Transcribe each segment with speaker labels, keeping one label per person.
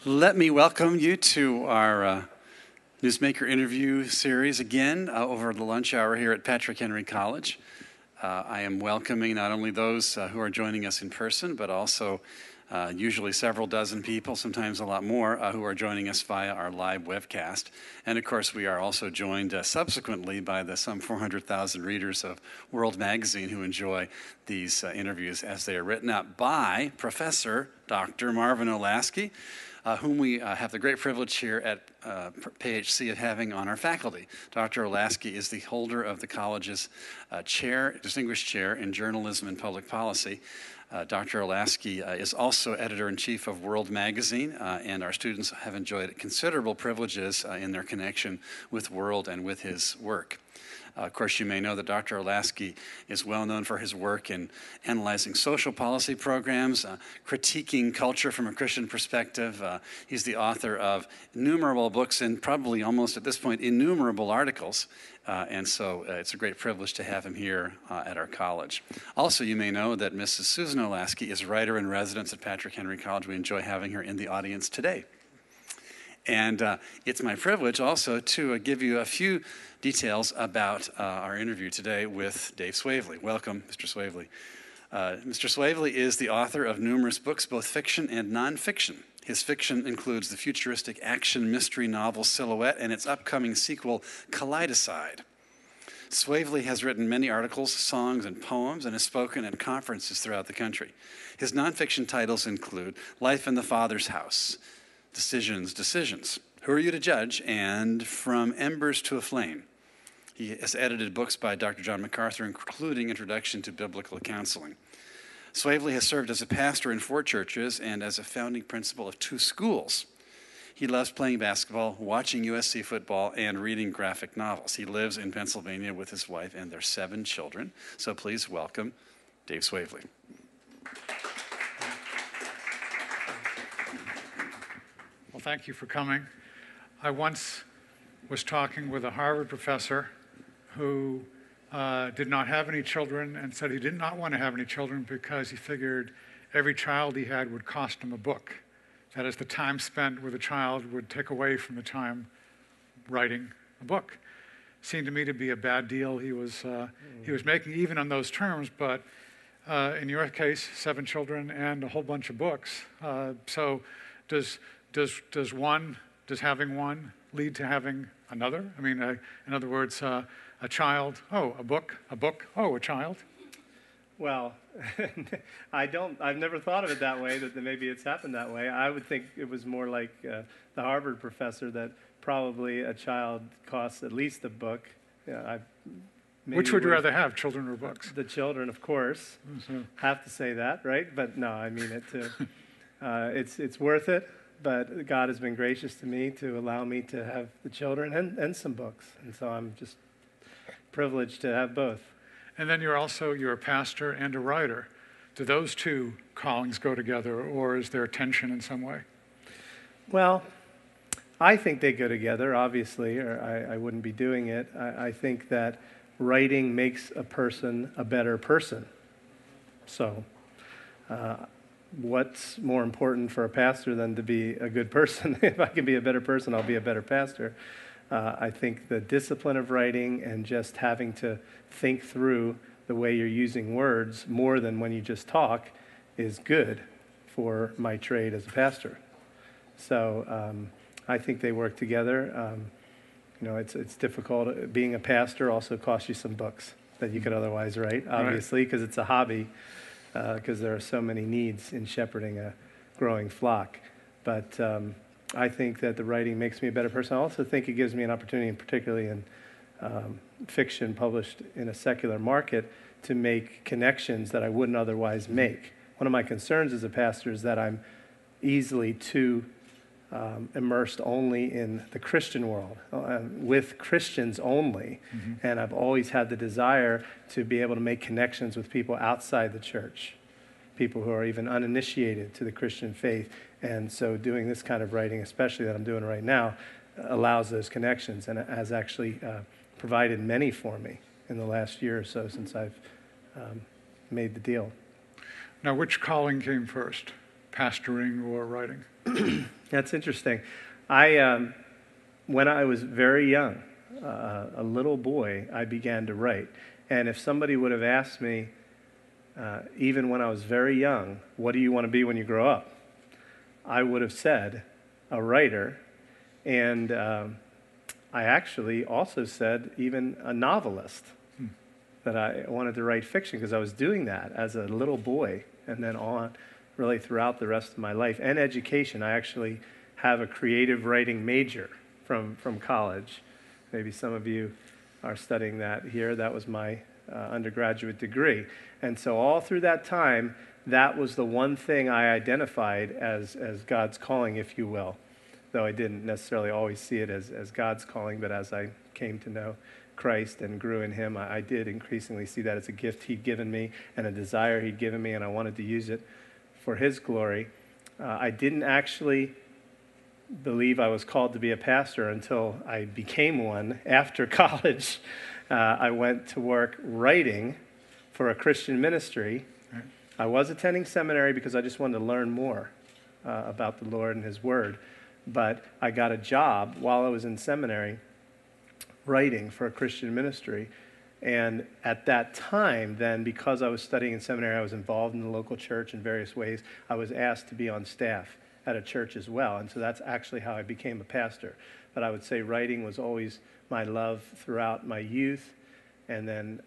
Speaker 1: Let me welcome you to our Newsmaker interview series again over the lunch hour here at Patrick Henry College. I am welcoming not only those who are joining us in person, but also usually several dozen people, sometimes a lot more, who are joining us via our live webcast. And of course, we are also joined subsequently by the some 400,000 readers of World Magazine who enjoy these interviews as they are written up by Professor Dr. Marvin Olasky, whom we have the great privilege here at PHC of having on our faculty. Dr. Olasky is the holder of the college's Distinguished Chair in Journalism and Public Policy. Dr. Olasky is also editor-in-chief of World Magazine, and our students have enjoyed considerable privileges in their connection with World and with his work. Of course, you may know that Dr. Olasky is well known for his work in analyzing social policy programs, critiquing culture from a Christian perspective. He's the author of innumerable books and probably almost at this point innumerable articles. And so it's a great privilege to have him here at our college. Also, you may know that Mrs. Susan Olasky is writer-in-residence at Patrick Henry College. We enjoy having her in the audience today. And it's my privilege also to give you a few details about our interview today with Dave Swavely. Welcome, Mr. Swavely. Mr. Swavely is the author of numerous books, both fiction and nonfiction. His fiction includes the futuristic action mystery novel Silhouette and its upcoming sequel, Kaleidocide. Swavely has written many articles, songs, and poems, and has spoken at conferences throughout the country. His nonfiction titles include Life in the Father's House, Decisions, Who Are You to Judge, and From Embers to a Flame. He has edited books by Dr. John MacArthur, including Introduction to Biblical Counseling. Swavely has served as a pastor in 4 churches and as a founding principal of 2 schools. He loves playing basketball, watching USC football, and reading graphic novels. He lives in Pennsylvania with his wife and their 7 children. So please welcome Dave Swavely.
Speaker 2: Well, thank you for coming. I once was talking with a Harvard professor who did not have any children and said he did not want to have any children because he figured every child he had would cost him a book. That is, the time spent with a child would take away from the time writing a book. Seemed to me to be a bad deal he was making, even on those terms, but in your case, 7 children and a whole bunch of books. So does having one lead to having another? I mean, in other words, a child, oh, a book, oh, a child.
Speaker 3: Well, I've never thought of it that way, that maybe it's happened that way. I would think it was more like the Harvard professor, that probably a child costs at least a book. Yeah,
Speaker 2: which would you rather have, children or books?
Speaker 3: The children, of course. Mm-hmm. Have to say that, right? But no, I mean it too. It's worth it. But God has been gracious to me to allow me to have the children and some books. And so I'm just privileged to have both.
Speaker 2: And then you're a pastor and a writer. Do those 2 callings go together, or is there tension in some way?
Speaker 3: Well, I think they go together, obviously, or I wouldn't be doing it. I think that writing makes a person a better person. So what's more important for a pastor than to be a good person? If I can be a better person, I'll be a better pastor. I think the discipline of writing and just having to think through the way you're using words more than when you just talk is good for my trade as a pastor. So I think they work together. It's difficult. Being a pastor also costs you some books that you could otherwise write, obviously, because it's a hobby. Because there are so many needs in shepherding a growing flock. But I think that the writing makes me a better person. I also think it gives me an opportunity, and particularly in fiction published in a secular market, to make connections that I wouldn't otherwise make. One of my concerns as a pastor is that I'm easily too immersed only in the Christian world, with Christians only. Mm-hmm. And I've always had the desire to be able to make connections with people outside the church, people who are even uninitiated to the Christian faith. And so doing this kind of writing, especially that I'm doing right now, allows those connections, and it has actually provided many for me in the last year or so since I've made the deal.
Speaker 2: Now, which calling came first, pastoring or writing?
Speaker 3: That's interesting. When I was very young, a little boy, I began to write. And if somebody would have asked me, even when I was very young, what do you want to be when you grow up? I would have said a writer. And I actually also said even a novelist, that I wanted to write fiction because I was doing that as a little boy and then on really throughout the rest of my life. And education. I actually have a creative writing major from college. Maybe some of you are studying that here. That was my undergraduate degree. And so all through that time, that was the one thing I identified as God's calling, if you will. Though I didn't necessarily always see it as God's calling, but as I came to know Christ and grew in him, I did increasingly see that as a gift he'd given me and a desire he'd given me, and I wanted to use it for his glory. I didn't actually believe I was called to be a pastor until I became one after college. I went to work writing for a Christian ministry. Right. I was attending seminary because I just wanted to learn more about the Lord and his word. But I got a job while I was in seminary writing for a Christian ministry. And at that time, then, because I was studying in seminary, I was involved in the local church in various ways. I was asked to be on staff at a church as well. And so that's actually how I became a pastor. But I would say writing was always my love throughout my youth. And then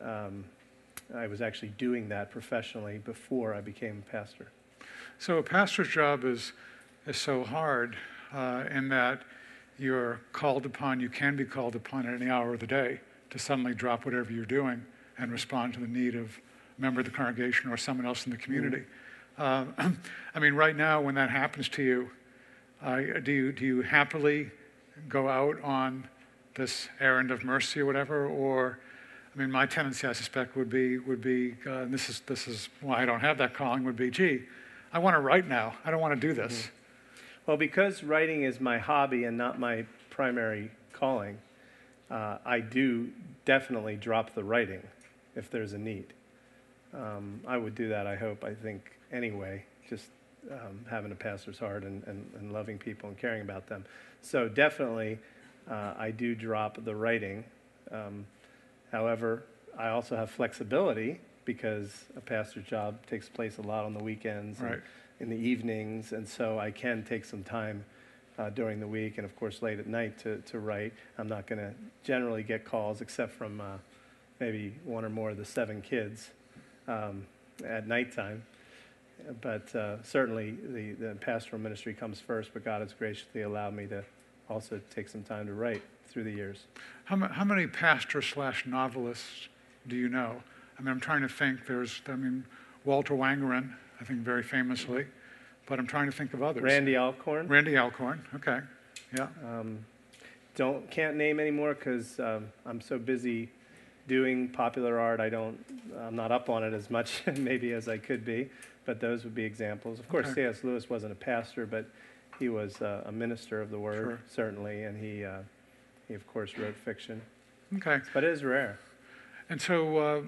Speaker 3: I was actually doing that professionally before I became a pastor.
Speaker 2: So a pastor's job is so hard in that you're called upon, you can be called upon at any hour of the day to suddenly drop whatever you're doing and respond to the need of a member of the congregation or someone else in the community. I mean, right now, when that happens to you, do you happily go out on this errand of mercy or whatever? Or, I mean, my tendency, I suspect, would be, and this is why I don't have that calling, would be, gee, I want to write now. I don't want to do this.
Speaker 3: Mm-hmm. Well, because writing is my hobby and not my primary calling, I do definitely drop the writing if there's a need. I would do that, I think, anyway, just having a pastor's heart and loving people and caring about them. So definitely, I do drop the writing. However, I also have flexibility because a pastor's job takes place a lot on the weekends.
Speaker 2: Right.
Speaker 3: And in the evenings, and so I can take some time during the week and, of course, late at night to write. I'm not going to generally get calls except from maybe one or more of the 7 kids at nighttime. But certainly the pastoral ministry comes first, but God has graciously allowed me to also take some time to write through the years.
Speaker 2: How many pastors/novelists do you know? I mean, I'm trying to think. Walter Wangerin, I think very famously, but I'm trying to think of others.
Speaker 3: Randy Alcorn.
Speaker 2: Randy Alcorn, okay, yeah.
Speaker 3: Can't name anymore because I'm so busy doing popular art. I'm not up on it as much maybe as I could be, but those would be examples. Of course, C.S. Lewis wasn't a pastor, but he was a minister of the word, sure, certainly, and he of course wrote fiction.
Speaker 2: Okay.
Speaker 3: But it is rare.
Speaker 2: And so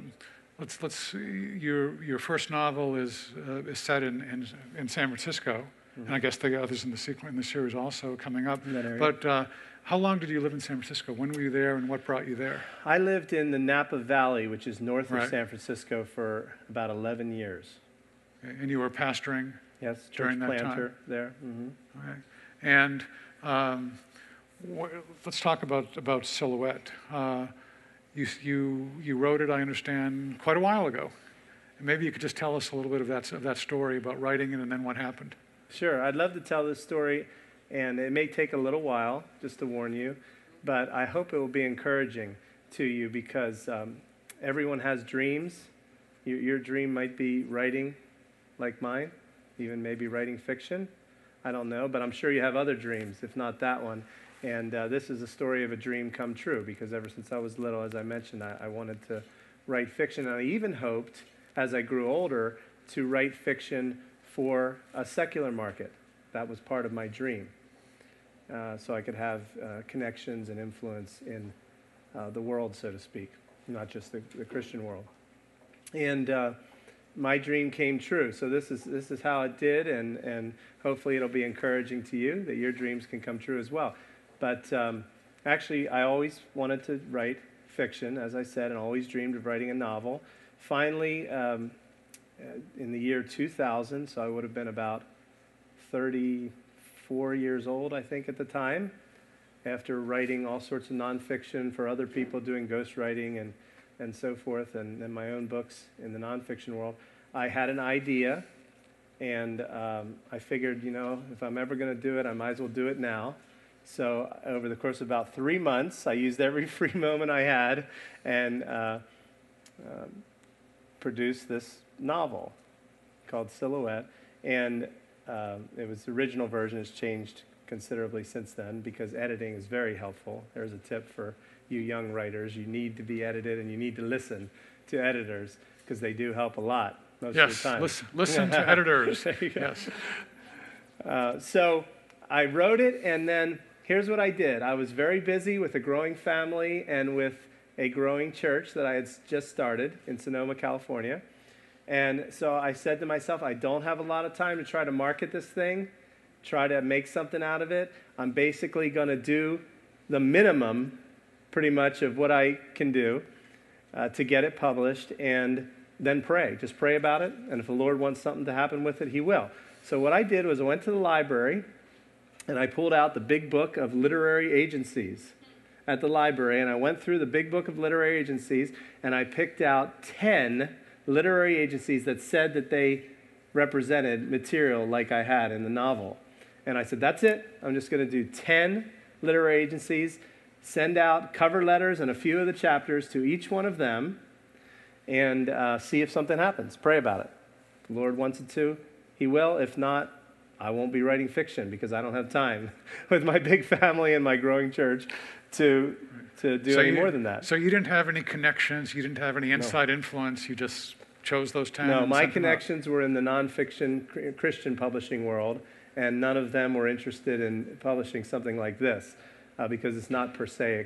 Speaker 2: let's your first novel is set in San Francisco, mm-hmm, and I guess the others in the series also coming up. But how long did you live in San Francisco? When were you there, and what brought you there?
Speaker 3: I lived in the Napa Valley, which is north
Speaker 2: right.
Speaker 3: of San Francisco, for about 11 years.
Speaker 2: Okay. And you were pastoring?
Speaker 3: Yes,
Speaker 2: during
Speaker 3: church
Speaker 2: that
Speaker 3: planter
Speaker 2: time?
Speaker 3: There. Mm-hmm.
Speaker 2: Okay. And let's talk about Silhouette. You wrote it, I understand, quite a while ago. And maybe you could just tell us a little bit of that story about writing it and then what happened.
Speaker 3: Sure, I'd love to tell this story, and it may take a little while, just to warn you, but I hope it will be encouraging to you because everyone has dreams. Your dream might be writing like mine, even maybe writing fiction. I don't know, but I'm sure you have other dreams, if not that one. And this is a story of a dream come true because ever since I was little, as I mentioned, I wanted to write fiction. And I even hoped, as I grew older, to write fiction for a secular market. That was part of my dream. So I could have connections and influence in the world, so to speak, not just the Christian world. And my dream came true. So this is how it did, and hopefully it'll be encouraging to you that your dreams can come true as well. But actually, I always wanted to write fiction, as I said, and always dreamed of writing a novel. Finally, in the year 2000, so I would have been about 34 years old, I think, at the time, after writing all sorts of nonfiction for other people, doing ghostwriting and so forth, and then my own books in the nonfiction world, I had an idea, and I figured, if I'm ever going to do it, I might as well do it now. So over the course of about 3 months, I used every free moment I had and produced this novel called Silhouette. And it was the original version has changed considerably since then because editing is very helpful. There's a tip for you young writers. You need to be edited and you need to listen to editors because they do help a lot most of the time.
Speaker 2: Yes, listen to editors.
Speaker 3: Yes. So I wrote it, and then here's what I did. I was very busy with a growing family and with a growing church that I had just started in Sonoma, California. And so I said to myself, I don't have a lot of time to try to market this thing, try to make something out of it. I'm basically going to do the minimum, pretty much, of what I can do to get it published, and then pray. Just pray about it, and if the Lord wants something to happen with it, He will. So what I did was I went to the library, and I pulled out the big book of literary agencies at the library, and I went through the big book of literary agencies, and I picked out 10 literary agencies that said that they represented material like I had in the novel. And I said, that's it. I'm just going to do 10 literary agencies, send out cover letters and a few of the chapters to each one of them, and see if something happens. Pray about it. If the Lord wants it to, He will. If not, I won't be writing fiction because I don't have time with my big family and my growing church to do any more than that.
Speaker 2: So you didn't have any connections, you didn't have any inside influence, you just chose those 10?
Speaker 3: No, my connections were in the nonfiction Christian publishing world, and none of them were interested in publishing something like this because it's not per se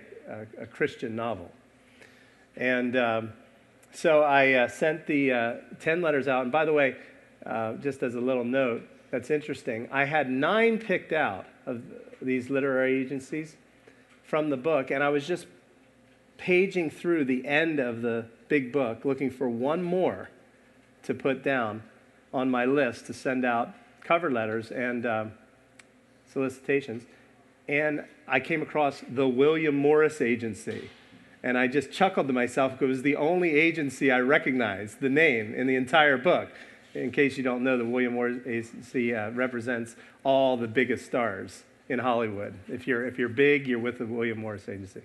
Speaker 3: a Christian novel. And so I sent the 10 letters out. And by the way, just as a little note, that's interesting. I had 9 picked out of these literary agencies from the book, and I was just paging through the end of the big book looking for one more to put down on my list to send out cover letters and solicitations. And I came across the William Morris Agency. And I just chuckled to myself because it was the only agency I recognized, the name, in the entire book. In case you don't know, the William Morris Agency represents all the biggest stars in Hollywood. If you're big, you're with the William Morris Agency.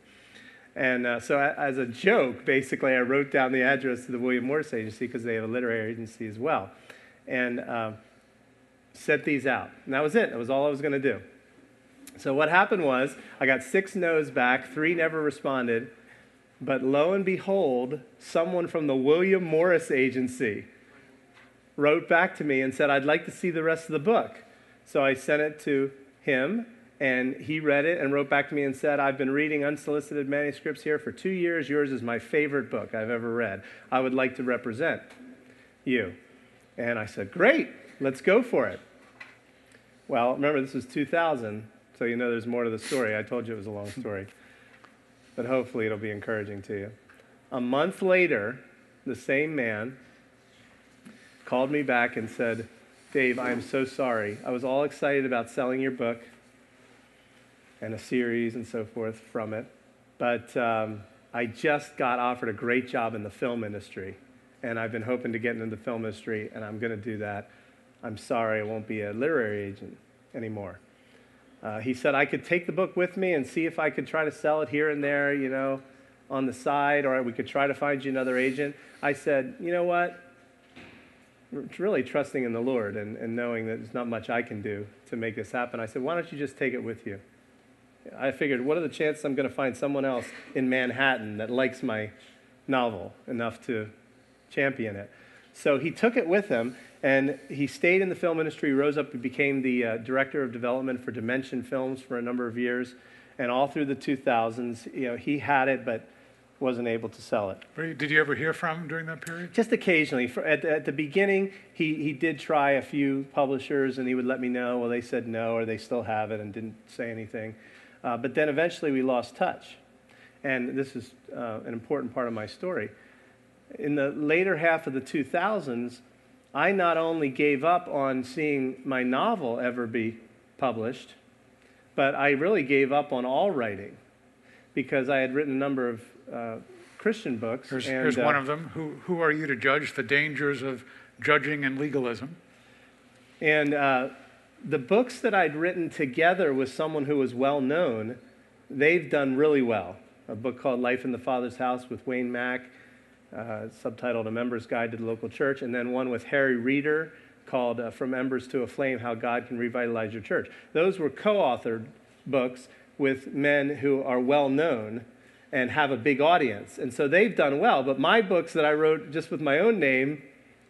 Speaker 3: And so as a joke, basically, I wrote down the address to the William Morris Agency because they have a literary agency as well. And sent these out. And that was it. That was all I was going to do. So what happened was I got 6 no's back, 3 never responded. But lo and behold, someone from the William Morris Agency wrote back to me and said, I'd like to see the rest of the book. So I sent it to him, and he read it and wrote back to me and said, I've been reading unsolicited manuscripts here for 2 years. Yours is my favorite book I've ever read. I would like to represent you. And I said, great, let's go for it. Well, remember, this was 2000, so you know there's more to the story. I told you it was a long story. But hopefully it'll be encouraging to you. A month later, the same man called me back and said, Dave, I am so sorry. I was all excited about selling your book and a series and so forth from it, but I just got offered a great job in the film industry, and I've been hoping to get into the film industry, and I'm going to do that. I'm sorry, I won't be a literary agent anymore. He said I could take the book with me and see if I could try to sell it here and there, on the side, or we could try to find you another agent. I said, you know what? Really trusting in the Lord and knowing that there's not much I can do to make this happen. I said, why don't you just take it with you? I figured, what are the chances I'm going to find someone else in Manhattan that likes my novel enough to champion it? So he took it with him, and he stayed in the film industry, rose up and became the director of development for Dimension Films for a number of years. And all through the 2000s, he had it, but wasn't able to sell it.
Speaker 2: Did you ever hear from him during that period?
Speaker 3: Just occasionally. At the beginning, he did try a few publishers, and he would let me know, well, they said no, or they still have it and didn't say anything. But then eventually we lost touch. And this is an important part of my story. In the later half of the 2000s, I not only gave up on seeing my novel ever be published, but I really gave up on all writing because I had written a number of Christian books.
Speaker 2: Here's one of them. Who are you to judge the dangers of judging and legalism?
Speaker 3: And the books that I'd written together with someone who was well known, they've done really well. A book called Life in the Father's House with Wayne Mack, subtitled A Member's Guide to the Local Church, and then one with Harry Reeder called From Embers to a Flame, How God Can Revitalize Your Church. Those were co-authored books with men who are well known and have a big audience. And so they've done well, but my books that I wrote just with my own name,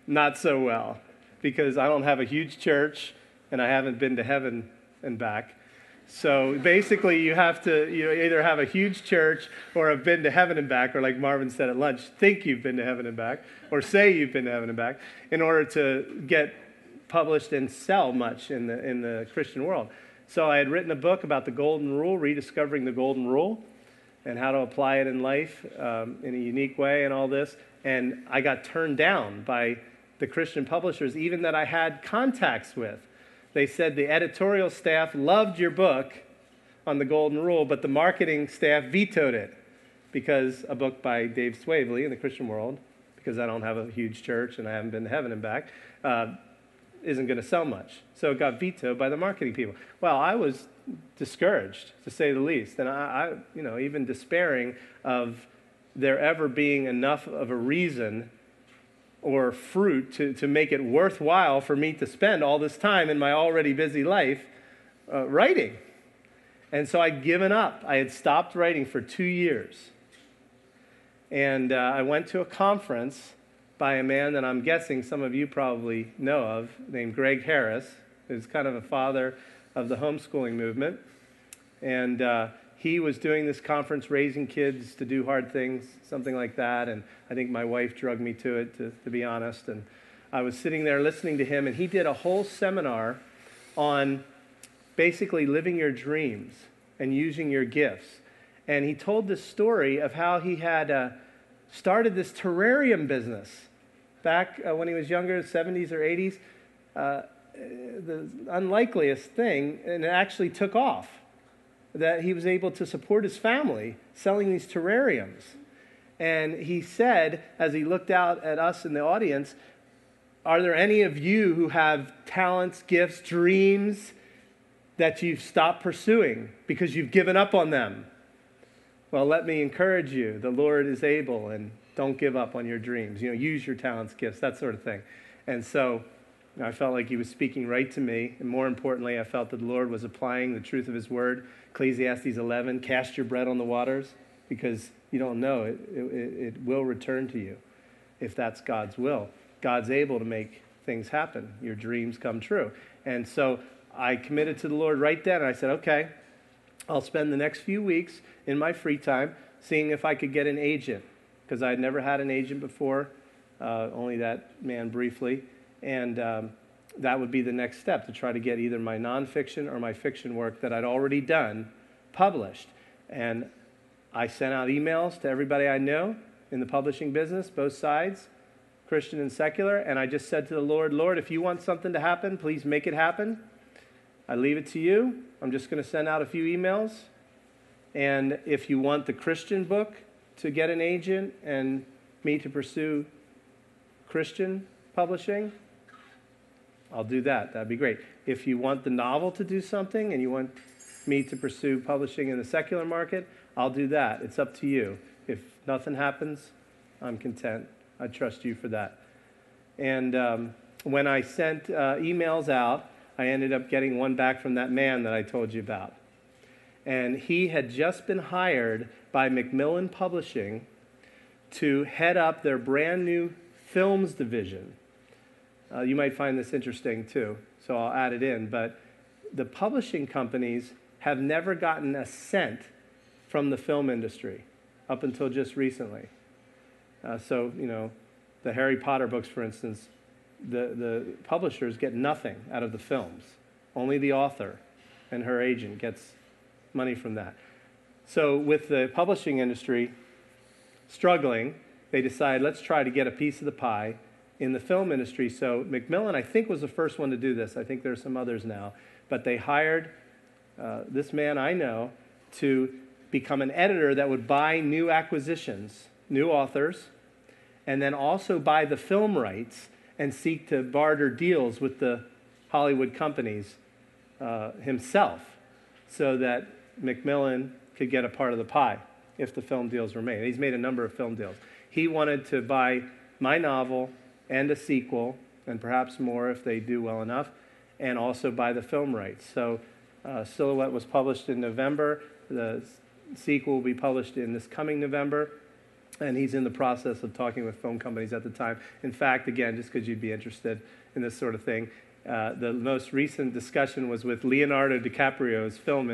Speaker 3: not so well, because I don't have a huge church and I haven't been to heaven and back. So basically you have to either have a huge church or have been to heaven and back, or like Marvin said at lunch, think you've been to heaven and back, or say you've been to heaven and back, in order to get published and sell much in the Christian world. So I had written a book about the Golden Rule, rediscovering the Golden Rule, and how to apply it in life in a unique way and all this. And I got turned down by the Christian publishers, even that I had contacts with. They said the editorial staff loved your book on the Golden Rule, but the marketing staff vetoed it because a book by Dave Swavely in the Christian world, because I don't have a huge church and I haven't been to heaven and back, isn't going to sell much. So it got vetoed by the marketing people. Well, I was discouraged, to say the least, and I even despairing of there ever being enough of a reason or fruit to make it worthwhile for me to spend all this time in my already busy life writing. And so I'd given up. I had stopped writing for 2 years. And I went to a conference by a man that I'm guessing some of you probably know of, named Greg Harris, who's kind of a father of the homeschooling movement. And he was doing this conference, raising kids to do hard things, something like that. And I think my wife drugged me to it, to be honest. And I was sitting there listening to him, and he did a whole seminar on basically living your dreams and using your gifts. And he told this story of how he had started this terrarium business back when he was younger, 70s or 80s. The unlikeliest thing, and it actually took off, that he was able to support his family selling these terrariums. And he said, as he looked out at us in the audience, are there any of you who have talents, gifts, dreams that you've stopped pursuing because you've given up on them? Well, let me encourage you. The Lord is able, and don't give up on your dreams. Use your talents, gifts, that sort of thing. And so I felt like he was speaking right to me. And more importantly, I felt that the Lord was applying the truth of his word. Ecclesiastes 11, cast your bread on the waters, because you don't know. It will return to you if that's God's will. God's able to make things happen. Your dreams come true. And so I committed to the Lord right then. And I said, okay, I'll spend the next few weeks in my free time seeing if I could get an agent, because I had never had an agent before, only that man briefly. And that would be the next step, to try to get either my nonfiction or my fiction work that I'd already done published. And I sent out emails to everybody I know in the publishing business, both sides, Christian and secular, and I just said to the Lord, Lord, if you want something to happen, please make it happen. I leave it to you. I'm just going to send out a few emails. And if you want the Christian book to get an agent and me to pursue Christian publishing, I'll do that. That'd be great. If you want the novel to do something and you want me to pursue publishing in the secular market, I'll do that. It's up to you. If nothing happens, I'm content. I trust you for that. And when I sent emails out, I ended up getting one back from that man that I told you about. And he had just been hired by Macmillan Publishing to head up their brand new films division. You might find this interesting too, so I'll add it in. But the publishing companies have never gotten a cent from the film industry. up until just recently. So, the Harry Potter books, for instance, the publishers get nothing out of the films. Only the author and her agent gets money from that. So with the publishing industry struggling, they decide, let's try to get a piece of the pie in the film industry. So Macmillan, I think, was the first one to do this. I think there are some others now. But they hired this man I know to become an editor that would buy new acquisitions, new authors, and then also buy the film rights and seek to barter deals with the Hollywood companies himself so that Macmillan could get a part of the pie if the film deals were made. He's made a number of film deals. He wanted to buy my novel and a sequel, and perhaps more if they do well enough, and also buy the film rights. So Silhouette was published in November. The sequel will be published in this coming November, and he's in the process of talking with film companies at the time. In fact, again, just because you'd be interested in this sort of thing, the most recent discussion was with Leonardo DiCaprio's film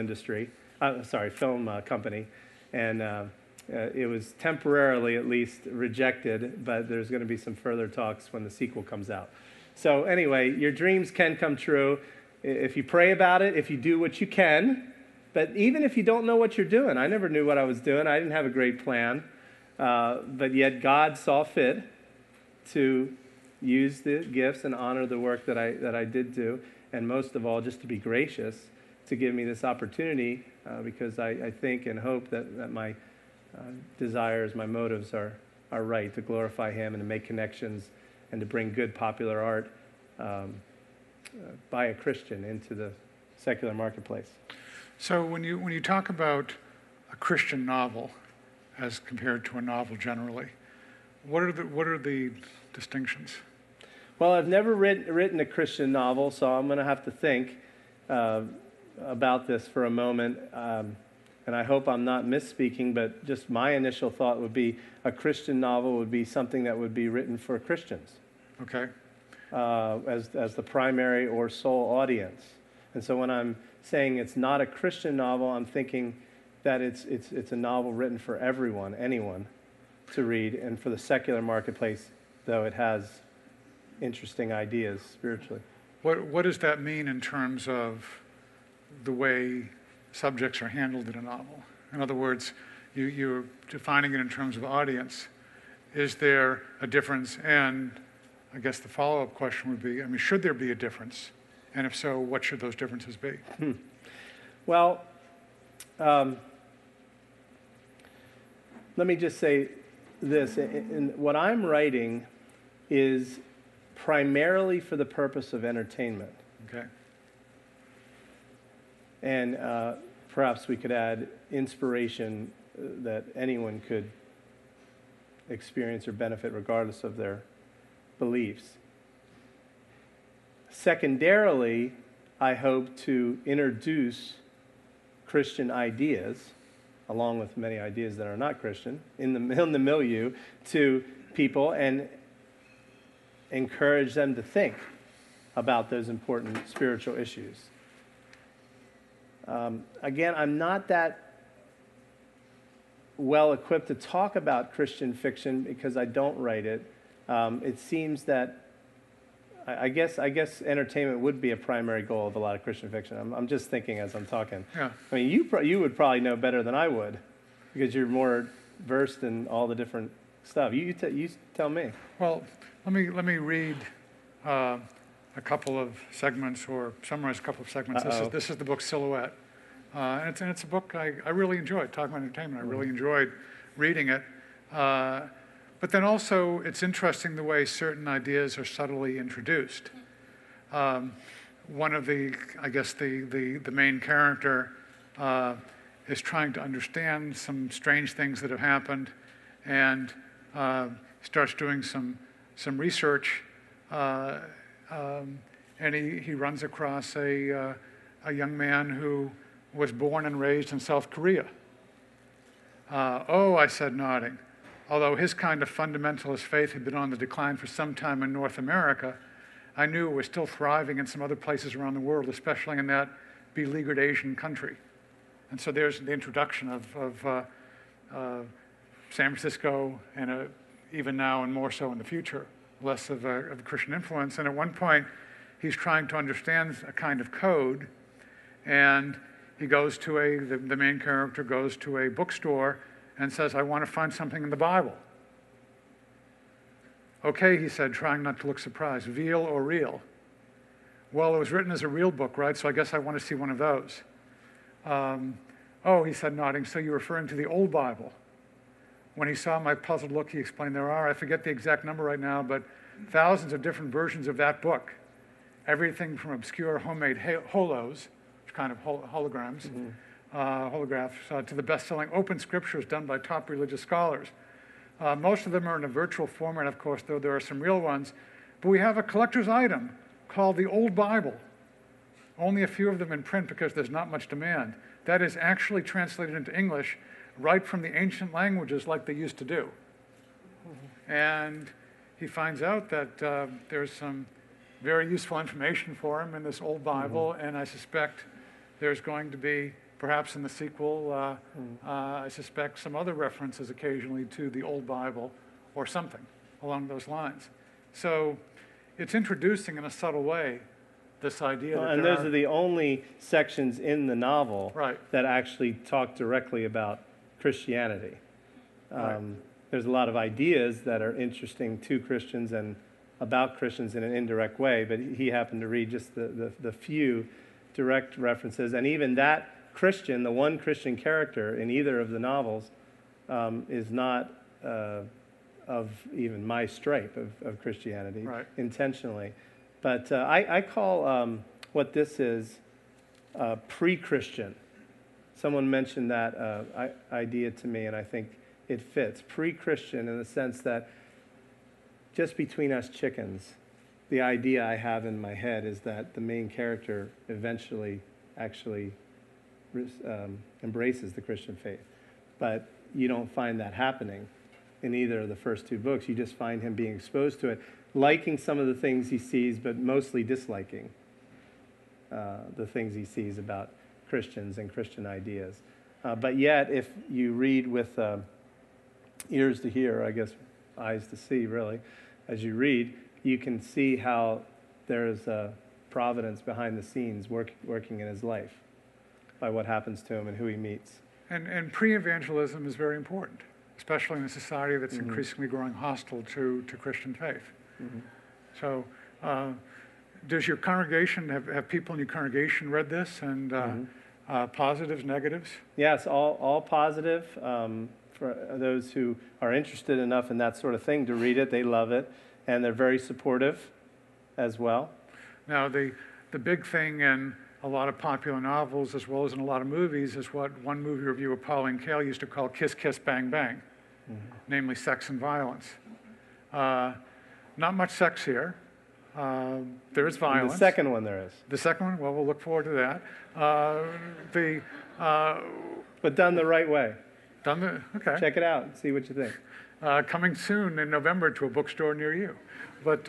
Speaker 3: company, and it was temporarily at least rejected, but there's going to be some further talks when the sequel comes out. So anyway, your dreams can come true if you pray about it, if you do what you can, but even if you don't know what you're doing. I never knew what I was doing. I didn't have a great plan, but yet God saw fit to use the gifts and honor the work that I did do, and most of all, just to be gracious to give me this opportunity, because I think and hope that my desires, my motives are right, to glorify Him and to make connections and to bring good popular art by a Christian into the secular marketplace.
Speaker 2: So when you talk about a Christian novel as compared to a novel generally, what are the distinctions?
Speaker 3: Well, I've never written a Christian novel, so I'm going to have to think about this for a moment. And I hope I'm not misspeaking, but just my initial thought would be a Christian novel would be something that would be written for Christians.
Speaker 2: Okay.
Speaker 3: As the primary or sole audience. And so when I'm saying it's not a Christian novel, I'm thinking that it's a novel written for everyone, anyone, to read, and for the secular marketplace, though it has interesting ideas spiritually.
Speaker 2: What does that mean in terms of the way subjects are handled in a novel? In other words, you're defining it in terms of audience. Is there a difference? And I guess the follow-up question would be, should there be a difference? And if so, what should those differences be?
Speaker 3: Well, let me just say this. What I'm writing is primarily for the purpose of entertainment.
Speaker 2: Okay.
Speaker 3: And perhaps we could add inspiration that anyone could experience or benefit regardless of their beliefs. Secondarily, I hope to introduce Christian ideas, along with many ideas that are not Christian, in the milieu to people and encourage them to think about those important spiritual issues. Again, I'm not that well equipped to talk about Christian fiction because I don't write it. It seems that I guess entertainment would be a primary goal of a lot of Christian fiction. I'm just thinking as I'm talking.
Speaker 2: Yeah.
Speaker 3: You would probably know better than I would because you're more versed in all the different stuff. You tell me.
Speaker 2: Well, let me read a couple of segments or summarize a couple of segments. This is the book Silhouette. And it's a book I really enjoyed, talking about entertainment. I really enjoyed reading it. But then also, it's interesting the way certain ideas are subtly introduced. One of the main character is trying to understand some strange things that have happened and starts doing some research. And he runs across a young man who was born and raised in South Korea. I said, nodding. Although his kind of fundamentalist faith had been on the decline for some time in North America, I knew it was still thriving in some other places around the world, especially in that beleaguered Asian country. And so there's the introduction of San Francisco, and even now and more so in the future, less of a Christian influence. And at one point, he's trying to understand a kind of code, and he goes to the main character goes to a bookstore and says, I want to find something in the Bible. Okay, he said, trying not to look surprised, veal or real? Well, it was written as a real book, right? So I guess I want to see one of those. Oh, he said, nodding, so you're referring to the old Bible. When he saw my puzzled look, he explained there are, I forget the exact number right now, but thousands of different versions of that book. Everything from obscure homemade holos, which kind of holograms, holographs, to the best-selling open scriptures done by top religious scholars. Most of them are in a virtual format, of course, though there are some real ones. But we have a collector's item called the Old Bible. Only a few of them in print because there's not much demand. That is actually translated into English right from the ancient languages like they used to do. And he finds out that there's some very useful information for him in this old Bible, and I suspect there's going to be, perhaps in the sequel, I suspect some other references occasionally to the old Bible or something along those lines. So it's introducing in a subtle way this idea that
Speaker 3: and those are the only sections in the novel that actually talk directly about Christianity. There's a lot of ideas that are interesting to Christians and about Christians in an indirect way, but he happened to read just the few direct references. And even that Christian, the one Christian character in either of the novels, is not of even my stripe of Christianity intentionally. But I call what this is pre-Christian. Someone mentioned that idea to me, and I think it fits. Pre-Christian in the sense that just between us chickens, the idea I have in my head is that the main character eventually actually embraces the Christian faith. But you don't find that happening in either of the first two books. You just find him being exposed to it, liking some of the things he sees, but mostly disliking the things he sees about Christians and Christian ideas. But yet, if you read with ears to hear, I guess eyes to see, really, as you read, you can see how there's a providence behind the scenes working in his life by what happens to him and who he meets.
Speaker 2: And pre-evangelism is very important, especially in a society that's increasingly growing hostile to Christian faith. So does your congregation, have people in your congregation read this, and positives, negatives?
Speaker 3: Yes, all positive. For those who are interested enough in that sort of thing to read it, they love it, and they're very supportive as well.
Speaker 2: Now, the big thing in a lot of popular novels, as well as in a lot of movies, is what one movie reviewer, Pauline Kael, used to call kiss, kiss, bang, bang, namely sex and violence. Not much sex here. There is violence.
Speaker 3: And the second one there is.
Speaker 2: The second one? Well, we'll look forward to that.
Speaker 3: But done the right way.
Speaker 2: Okay.
Speaker 3: Check it out and see what you think.
Speaker 2: Coming soon in November to a bookstore near you. But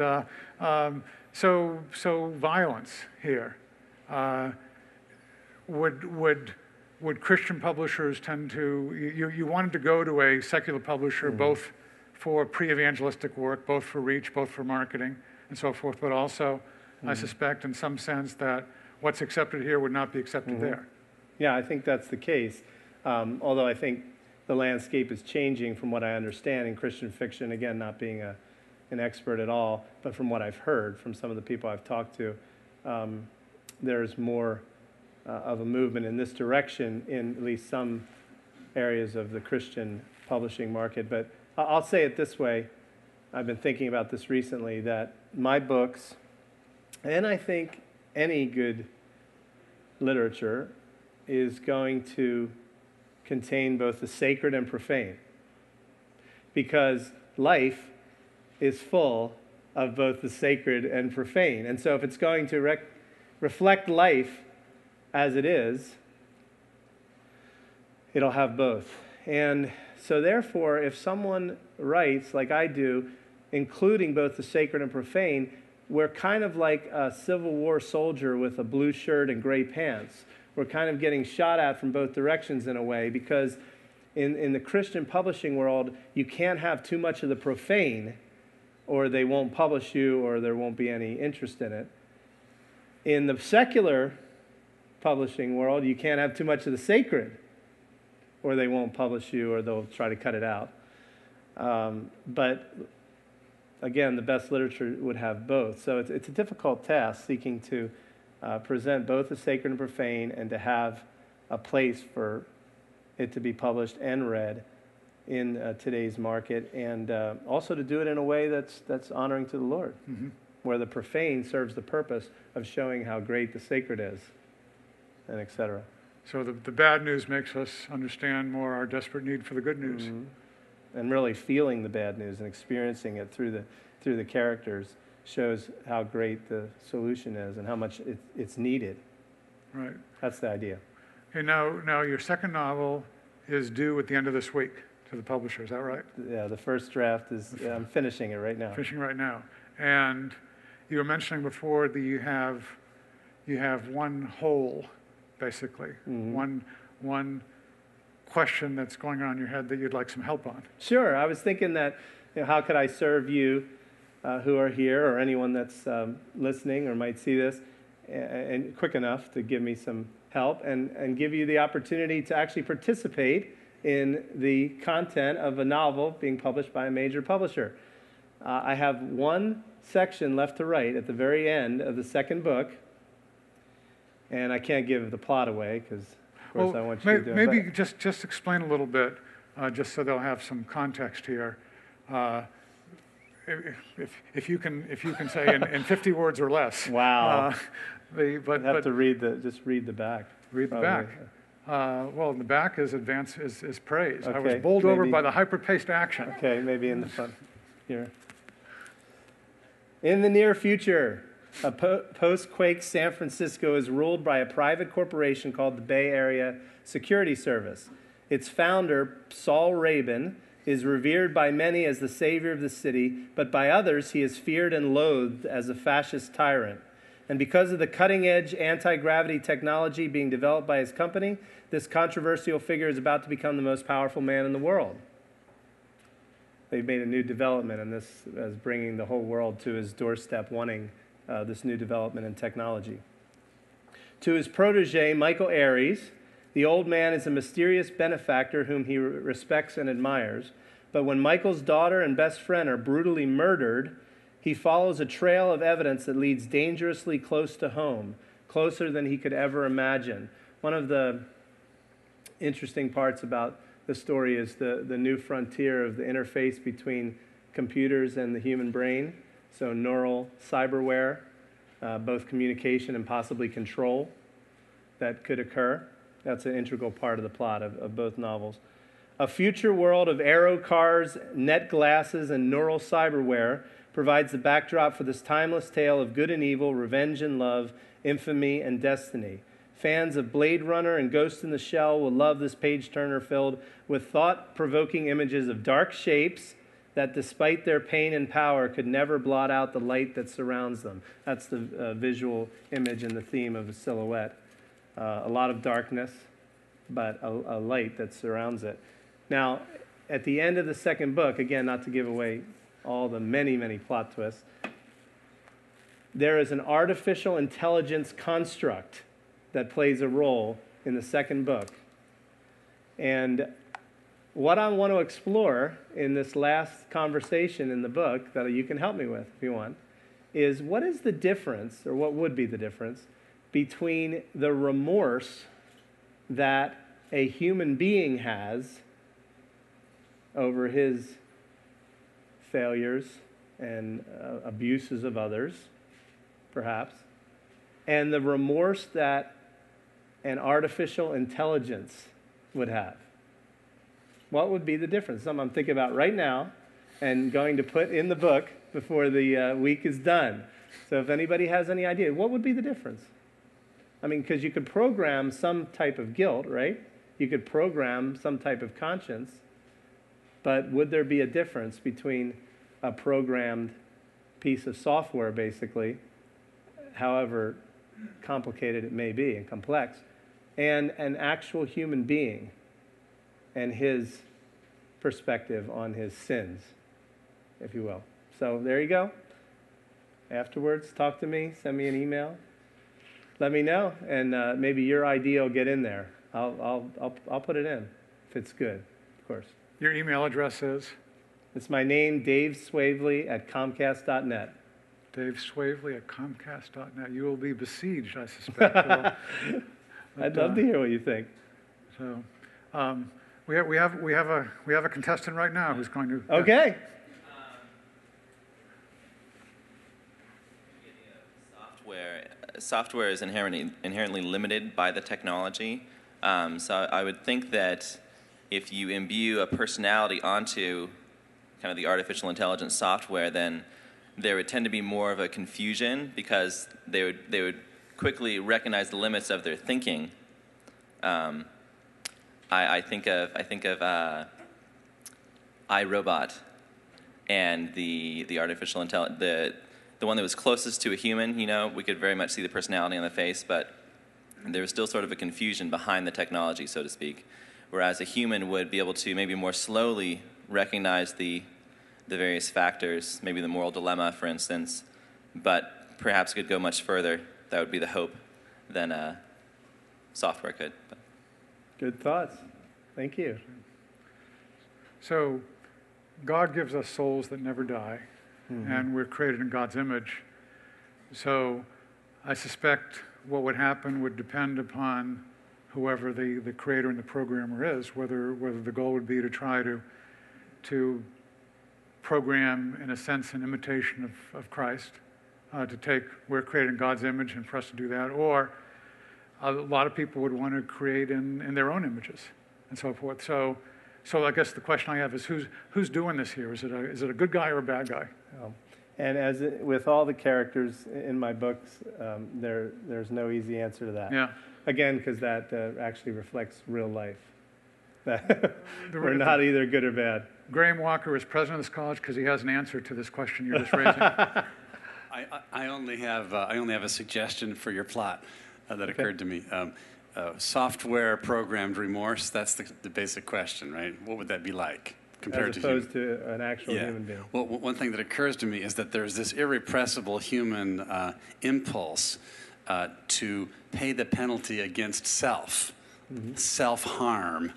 Speaker 2: so violence here. Would Christian publishers tend to, you wanted to go to a secular publisher both for pre-evangelistic work, both for reach, both for marketing, and so forth, but also, I suspect in some sense that what's accepted here would not be accepted there.
Speaker 3: Yeah, I think that's the case. Although I think the landscape is changing from what I understand in Christian fiction, again, not being an expert at all, but from what I've heard from some of the people I've talked to, there's more of a movement in this direction in at least some areas of the Christian publishing market. But I'll say it this way. I've been thinking about this recently, that my books, and I think any good literature, is going to contain both the sacred and profane. Because life is full of both the sacred and profane. And so if it's going to reflect life as it is, it'll have both. And so therefore, if someone writes, like I do, including both the sacred and profane, we're kind of like a Civil War soldier with a blue shirt and gray pants. We're kind of getting shot at from both directions in a way, because In the Christian publishing world, you can't have too much of the profane, or they won't publish you, or there won't be any interest in it. In the secular publishing world, you can't have too much of the sacred, or they won't publish you, or they'll try to cut it out. But again, the best literature would have both. So it's a difficult task seeking to present both the sacred and profane, and to have a place for it to be published and read in today's market, and also to do it in a way that's honoring to the Lord, where the profane serves the purpose of showing how great the sacred is, and etc.
Speaker 2: So the bad news makes us understand more our desperate need for the good news.
Speaker 3: And really feeling the bad news and experiencing it through the characters shows how great the solution is and how much it's needed.
Speaker 2: Right.
Speaker 3: That's the idea.
Speaker 2: Okay, now your second novel is due at the end of this week to the publisher, is that right?
Speaker 3: Yeah, the first draft is, I'm finishing it right now.
Speaker 2: Finishing right now. And you were mentioning before that you have one hole, basically, one question that's going on in your head that you'd like some help on.
Speaker 3: Sure. I was thinking that, how could I serve you who are here, or anyone that's listening or might see this, and quick enough to give me some help and give you the opportunity to actually participate in the content of a novel being published by a major publisher. I have one section left to write at the very end of the second book, and I can't give the plot away because, of course, I want you to do it.
Speaker 2: Maybe just explain a little bit, just so they'll have some context here. If you can say in 50 words or less.
Speaker 3: Wow.
Speaker 2: But
Speaker 3: have to just read the back.
Speaker 2: Read the back. Well, in the back is praise.
Speaker 3: Okay,
Speaker 2: I was bowled over by the hyper-paced action.
Speaker 3: Okay, maybe in the front here. In the near future, a post-quake San Francisco is ruled by a private corporation called the Bay Area Security Service. Its founder, Saul Rabin, is revered by many as the savior of the city, but by others he is feared and loathed as a fascist tyrant. And because of the cutting-edge anti-gravity technology being developed by his company, this controversial figure is about to become the most powerful man in the world. They've made a new development, and this is bringing the whole world to his doorstep, wanting this new development in technology. To his protege, Michael Aries, the old man is a mysterious benefactor whom he respects and admires. But when Michael's daughter and best friend are brutally murdered, he follows a trail of evidence that leads dangerously close to home, closer than he could ever imagine. One of the interesting parts about the story is the new frontier of the interface between computers and the human brain. So neural cyberware, both communication and possibly control that could occur. That's an integral part of the plot of both novels. A future world of aero cars, net glasses, and neural cyberware provides the backdrop for this timeless tale of good and evil, revenge and love, infamy and destiny. Fans of Blade Runner and Ghost in the Shell will love this page-turner filled with thought-provoking images of dark shapes that, despite their pain and power, could never blot out the light that surrounds them. That's the visual image and the theme of the silhouette. A lot of darkness, but a light that surrounds it. Now, at the end of the second book, again, not to give away all the many, many plot twists, there is an artificial intelligence construct that plays a role in the second book. And what I want to explore in this last conversation in the book, that you can help me with if you want, is what is the difference, or what would be the difference, between the remorse that a human being has over his failures and abuses of others, perhaps, and the remorse that an artificial intelligence would have. What would be the difference? Something I'm thinking about right now and going to put in the book before the week is done. So if anybody has any idea, what would be the difference? I mean, because you could program some type of guilt, right? You could program some type of conscience, but would there be a difference between a programmed piece of software, basically, however complicated it may be and complex, and an actual human being and his perspective on his sins, if you will. So there you go. Afterwards, talk to me, send me an email, let me know, and maybe your idea will get in there. I'll put it in if it's good, of course.
Speaker 2: Your email address is?
Speaker 3: It's my name, Dave Swavely at Comcast.net.
Speaker 2: Dave Swavely at Comcast.net. You will be besieged, I suspect.
Speaker 3: I'd love to hear what you think.
Speaker 2: So, we have a contestant right now who's going to.
Speaker 3: Okay.
Speaker 4: Software is inherently limited by the technology. So I would think that if you imbue a personality onto kind of the artificial intelligence software, then there would tend to be more of a confusion because they would quickly recognize the limits of their thinking. I think of iRobot and the artificial intelligence, the one that was closest to a human. We could very much see the personality on the face, but there was still sort of a confusion behind the technology, so to speak. Whereas a human would be able to maybe more slowly recognize the various factors, maybe the moral dilemma, for instance, but perhaps could go much further. That would be the hope than software could. But.
Speaker 3: Good thoughts. Thank you.
Speaker 2: So, God gives us souls that never die, and we're created in God's image. So, I suspect what would happen would depend upon whoever the creator and the programmer is, whether the goal would be to try to program, in a sense, an imitation of Christ, we're created in God's image, and for us to do that, or a lot of people would want to create in their own images, and so forth. So I guess the question I have is, who's doing this here? Is it a good guy or a bad guy?
Speaker 3: And with all the characters in my books, there's no easy answer to that.
Speaker 2: Yeah.
Speaker 3: Again, because that actually reflects real life. We're not either good or bad.
Speaker 2: Graham Walker is president of this college because he has an answer to this question you're just raising.
Speaker 1: I only have a suggestion for your plot that occurred to me. Software programmed remorse. That's the basic question, right? What would that be like compared
Speaker 3: As opposed to an actual
Speaker 1: yeah.
Speaker 3: human being?
Speaker 1: Well, one thing that occurs to me is that there's this irrepressible human impulse to pay the penalty against self, self-harm.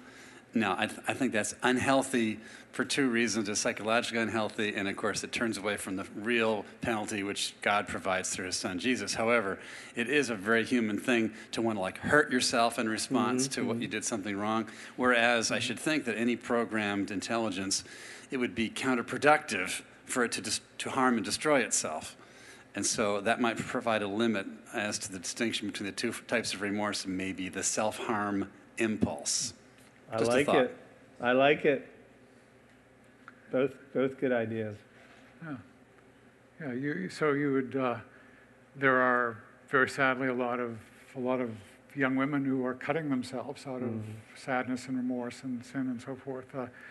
Speaker 1: Now, I think that's unhealthy for two reasons. It's psychologically unhealthy, and of course, it turns away from the real penalty which God provides through his son, Jesus. However, it is a very human thing to want to hurt yourself in response to what you did something wrong. Whereas I should think that any programmed intelligence, it would be counterproductive for it to harm and destroy itself. And so that might provide a limit as to the distinction between the two types of remorse and maybe the self-harm impulse.
Speaker 3: I like it. I like it. Both good ideas.
Speaker 2: Yeah. So you would. There are very sadly a lot of young women who are cutting themselves out of sadness and remorse and sin and so forth.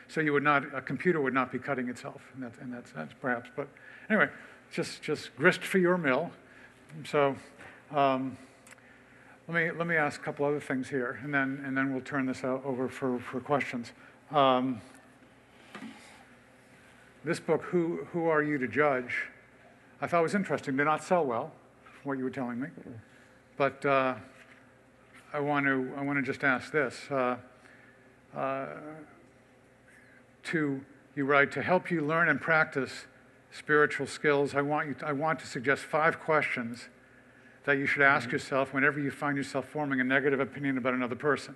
Speaker 2: So a computer would not be cutting itself in that sense, perhaps. But anyway, just grist for your mill. So. Let me ask a couple other things here, and then we'll turn this over for questions. This book, Who Are You to Judge? I thought was interesting. Did not sell well, from what you were telling me, but I want to just ask this: you write, to help you learn and practice spiritual skills, I want to suggest 5 questions that you should ask yourself whenever you find yourself forming a negative opinion about another person.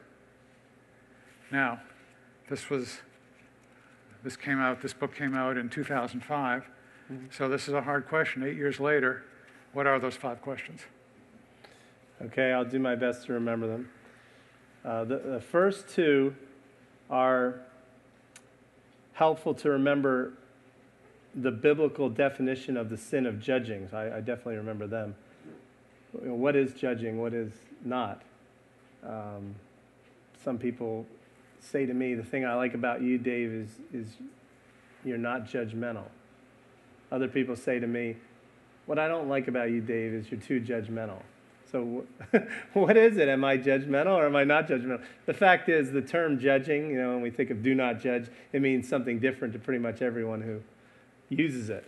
Speaker 2: Now, this book came out in 2005, so this is a hard question. 8 years later, what are those 5 questions?
Speaker 3: Okay, I'll do my best to remember them. The first 2 are helpful to remember the biblical definition of the sin of judging. So I definitely remember them. What is judging? What is not? Some people say to me, the thing I like about you, Dave, is you're not judgmental. Other people say to me, what I don't like about you, Dave, is you're too judgmental. So what is it? Am I judgmental or am I not judgmental? The fact is, the term judging, when we think of do not judge, it means something different to pretty much everyone who uses it.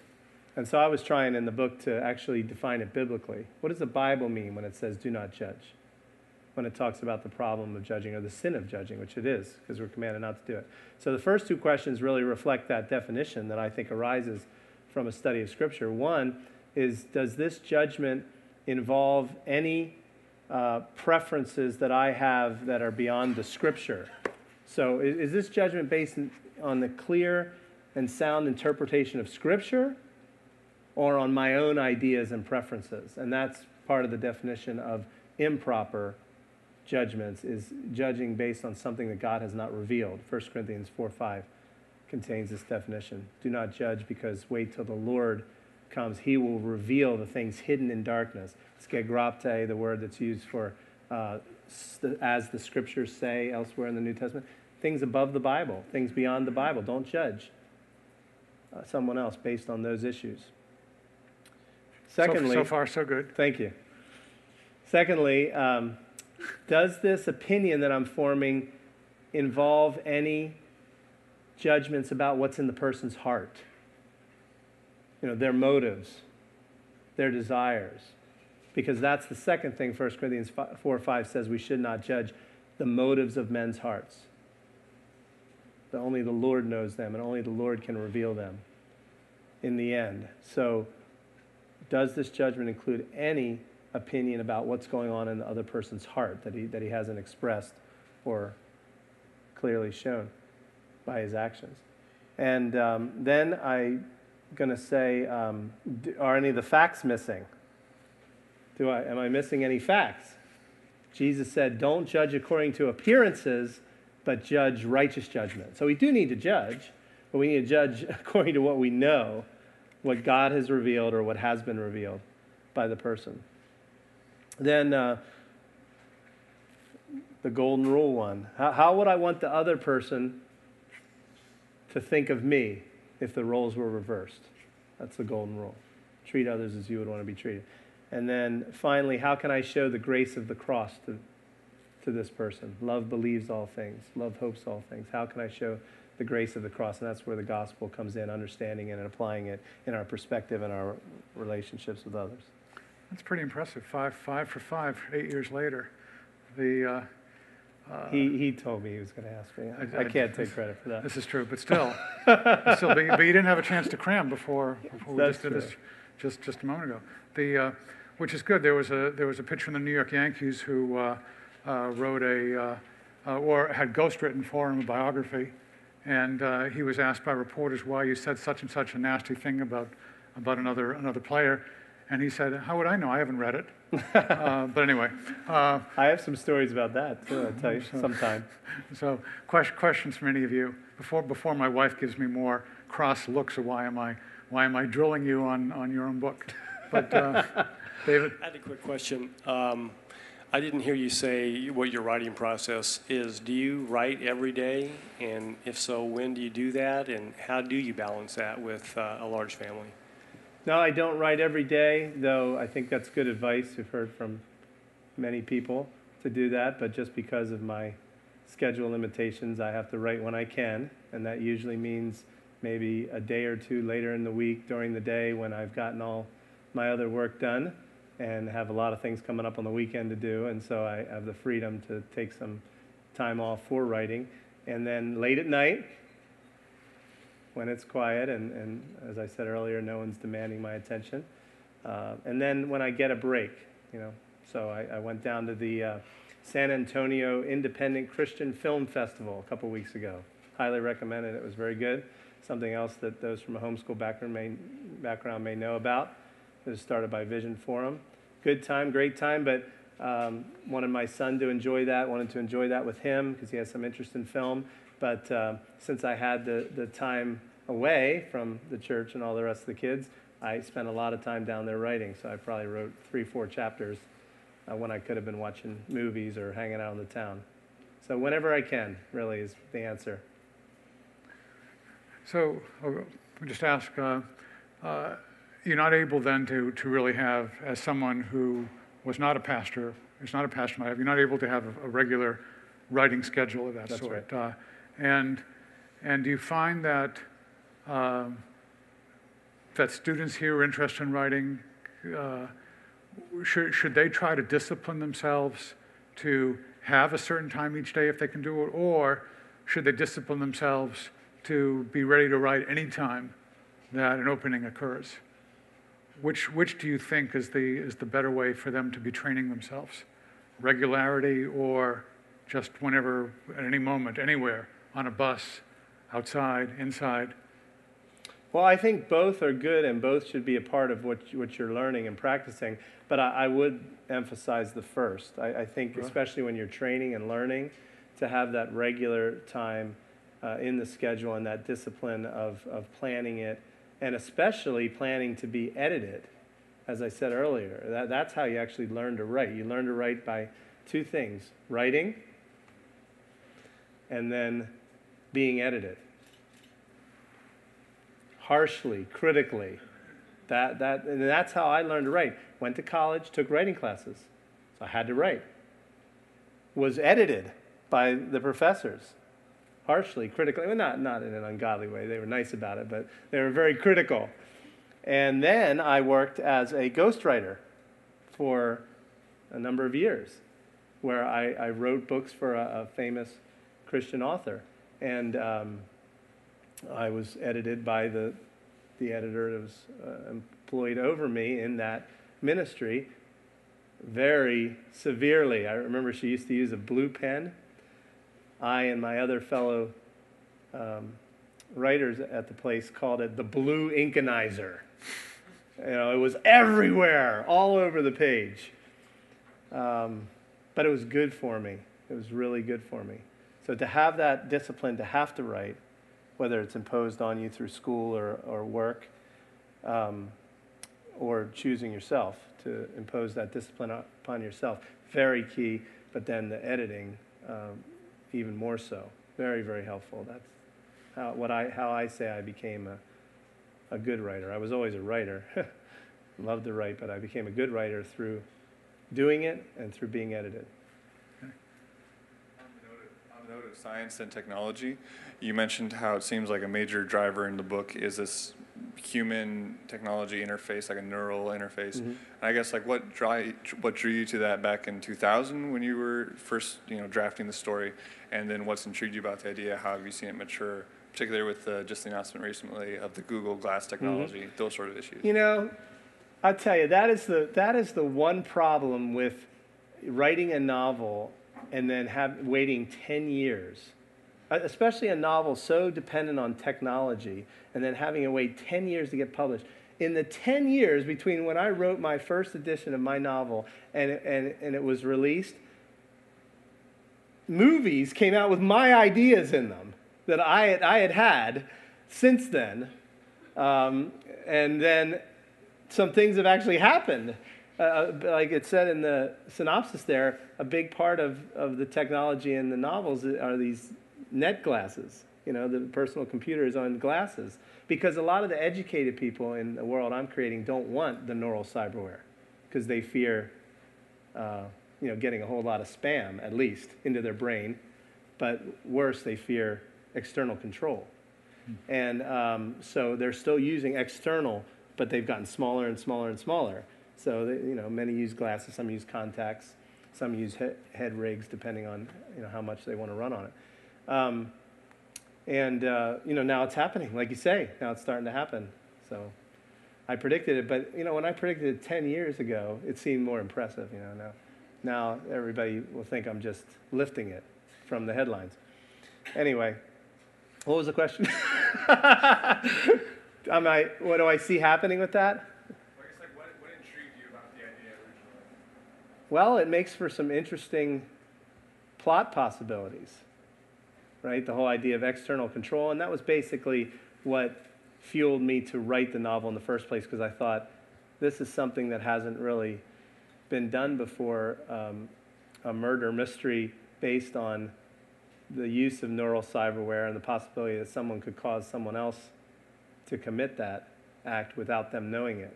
Speaker 3: And so I was trying in the book to actually define it biblically. What does the Bible mean when it says do not judge? When it talks about the problem of judging or the sin of judging, which it is, because we're commanded not to do it. So the first two questions really reflect that definition that I think arises from a study of Scripture. One is, does this judgment involve any preferences that I have that are beyond the Scripture? So is this judgment based on the clear and sound interpretation of Scripture or on my own ideas and preferences? And that's part of the definition of improper judgments, is judging based on something that God has not revealed. 1 Corinthians 4:5 contains this definition. Do not judge, because wait till the Lord comes. He will reveal the things hidden in darkness. Skegrapte, the word that's used for, as the Scriptures say elsewhere in the New Testament, things above the Bible, things beyond the Bible. Don't judge someone else based on those issues. Secondly,
Speaker 2: so far, so good.
Speaker 3: Thank you. Secondly, does this opinion that I'm forming involve any judgments about what's in the person's heart? Their motives, their desires. Because that's the second thing 1 Corinthians 4:5 says, we should not judge the motives of men's hearts. That only the Lord knows them, and only the Lord can reveal them in the end. So does this judgment include any opinion about what's going on in the other person's heart that he hasn't expressed or clearly shown by his actions? And then I'm going to say, are any of the facts missing? Am I missing any facts? Jesus said, don't judge according to appearances, but judge righteous judgment. So we do need to judge, but we need to judge according to what we know, what God has revealed or what has been revealed by the person. Then the golden rule one. How would I want the other person to think of me if the roles were reversed? That's the golden rule. Treat others as you would want to be treated. And then finally, how can I show the grace of the cross to this person? Love believes all things. Love hopes all things. How can I show the grace of the cross? And that's where the gospel comes in, understanding it and applying it in our perspective and our relationships with others.
Speaker 2: That's pretty impressive. Five for 5, 8 years later.
Speaker 3: He told me he was going to ask me. I can't take credit for that.
Speaker 2: This is true, but still, but you didn't have a chance to cram before we
Speaker 3: That's
Speaker 2: just did
Speaker 3: true.
Speaker 2: this just a moment ago. Which is good. There was a pitcher in the New York Yankees who wrote or had ghostwritten for him a biography, and he was asked by reporters why you said such and such a nasty thing about another player. And he said, how would I know? I haven't read it. But anyway.
Speaker 3: I have some stories about that, too. I'll tell you sometime.
Speaker 2: So questions from any of you? Before my wife gives me more cross looks of why am I drilling you on your own book? But David?
Speaker 5: I had a quick question. I didn't hear you say what your writing process is. Do you write every day? And if so, when do you do that? And how do you balance that with a large family?
Speaker 3: No, I don't write every day, though I think that's good advice. We've heard from many people to do that, but just because of my schedule limitations, I have to write when I can, and that usually means maybe a day or two later in the week during the day when I've gotten all my other work done and have a lot of things coming up on the weekend to do, and so I have the freedom to take some time off for writing. And then late at night, when it's quiet, and as I said earlier, no one's demanding my attention. And then when I get a break, So I went down to the San Antonio Independent Christian Film Festival a couple weeks ago. Highly recommend it. It was very good. Something else that those from a homeschool background may know about. It was started by Vision Forum. Good time, great time, but wanted my son to enjoy that, wanted to enjoy that with him because he has some interest in film. But since I had the time away from the church and all the rest of the kids, I spent a lot of time down there writing. So I probably wrote 3-4 chapters when I could have been watching movies or hanging out in the town. So whenever I can, really, is the answer.
Speaker 2: So I'll just ask, you're not able then to really have, as someone who was not a pastor, is not a pastor in my life. You're not able to have a regular writing schedule of that
Speaker 3: That's
Speaker 2: sort.
Speaker 3: right.
Speaker 2: And do you find that that students here are interested in writing? Should they try to discipline themselves to have a certain time each day if they can do it, or should they discipline themselves to be ready to write any time that an opening occurs? Which do you think is the better way for them to be training themselves? Regularity, or just whenever, at any moment, anywhere, on a bus, outside, inside?
Speaker 3: Well, I think both are good and both should be a part of what you're learning and practicing, but I would emphasize the first. I think especially when you're training and learning, to have that regular time in the schedule and that discipline of planning it, and especially planning to be edited, as I said earlier. That's how you actually learn to write. You learn to write by two things: writing and then being edited. Harshly, critically. And that's how I learned to write. Went to college, took writing classes. So I had to write. Was edited by the professors. Harshly, critically. Well, not in an ungodly way. They were nice about it, but they were very critical. And then I worked as a ghostwriter for a number of years, where I wrote books for a famous Christian author. And I was edited by the editor that was employed over me in that ministry very severely. I remember she used to use a blue pen. I and my other fellow writers at the place called it the blue inkinizer. You know, it was everywhere, all over the page. But it was good for me. It was really good for me. So to have that discipline, to have to write, whether it's imposed on you through school or work, or choosing yourself to impose that discipline upon yourself, very key. But then the editing, even more so, very, very helpful. That's how I say I became a good writer. I was always a writer, loved to write, but I became a good writer through doing it and through being edited.
Speaker 6: On the note of science and technology, you mentioned how it seems like a major driver in the book is this human technology interface, like a neural interface.
Speaker 3: Mm-hmm.
Speaker 6: And I guess like what drew you to that back in 2000 when you were first drafting the story, and then what's intrigued you about the idea? How have you seen it mature, particularly with just the announcement recently of the Google Glass technology, mm-hmm. those sort of issues?
Speaker 3: You know, I'll tell you, that is the one problem with writing a novel and then waiting 10 years, especially a novel so dependent on technology, and then having to wait 10 years to get published. In the 10 years between when I wrote my first edition of my novel and it was released, movies came out with my ideas in them that I had since then, and then some things have actually happened. Like it said in the synopsis there, a big part of the technology in the novels are these net glasses, the personal computers on glasses. Because a lot of the educated people in the world I'm creating don't want the neural cyberware because they fear getting a whole lot of spam, at least, into their brain. But worse, they fear external control. And so they're still using external, but they've gotten smaller and smaller and smaller. So many use glasses, some use contacts, some use head rigs, depending on how much they want to run on it. Now it's happening, like you say. Now it's starting to happen. So I predicted it, but when I predicted it 10 years ago, it seemed more impressive. Now everybody will think I'm just lifting it from the headlines. Anyway, what was the question? What do I see happening with that?
Speaker 6: What intrigued you about the idea originally?
Speaker 3: Well, it makes for some interesting plot possibilities, right? The whole idea of external control, and that was basically what fueled me to write the novel in the first place, because I thought this is something that hasn't really been done before, a murder mystery based on the use of neural cyberware and the possibility that someone could cause someone else to commit that act without them knowing it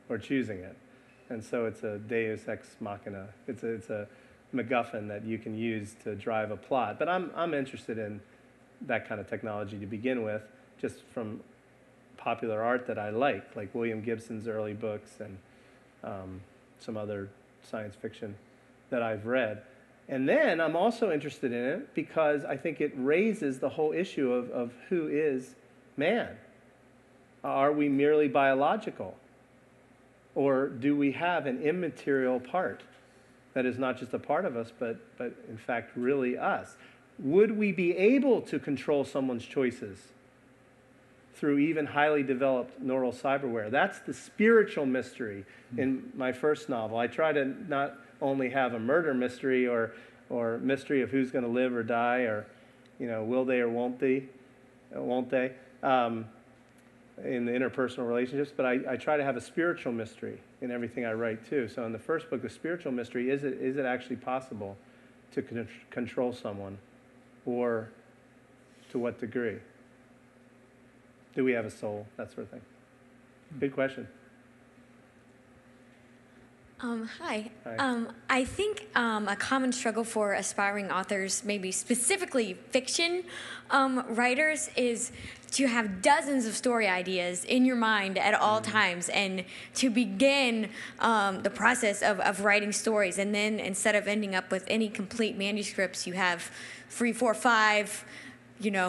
Speaker 3: or choosing it. And so it's a deus ex machina. It's a MacGuffin that you can use to drive a plot. But I'm interested in that kind of technology to begin with, just from popular art that I like William Gibson's early books and some other science fiction that I've read. And then I'm also interested in it because I think it raises the whole issue of who is man. Are we merely biological? Or do we have an immaterial part that is not just a part of us, but in fact really us? Would we be able to control someone's choices through even highly developed neural cyberware? That's the spiritual mystery in my first novel. I try to not only have a murder mystery or mystery of who's going to live or die, or will they or won't they in the interpersonal relationships, but I try to have a spiritual mystery in everything I write too. So in the first book, the spiritual mystery, is it actually possible to control someone, or to what degree? Do we have a soul? That sort of thing. Good question.
Speaker 7: Hi.
Speaker 3: Hi.
Speaker 7: I think a common struggle for aspiring authors, maybe specifically fiction writers, is to have dozens of story ideas in your mind at all times, and to begin the process of writing stories. And then instead of ending up with any complete manuscripts, you have 3, 4, 5,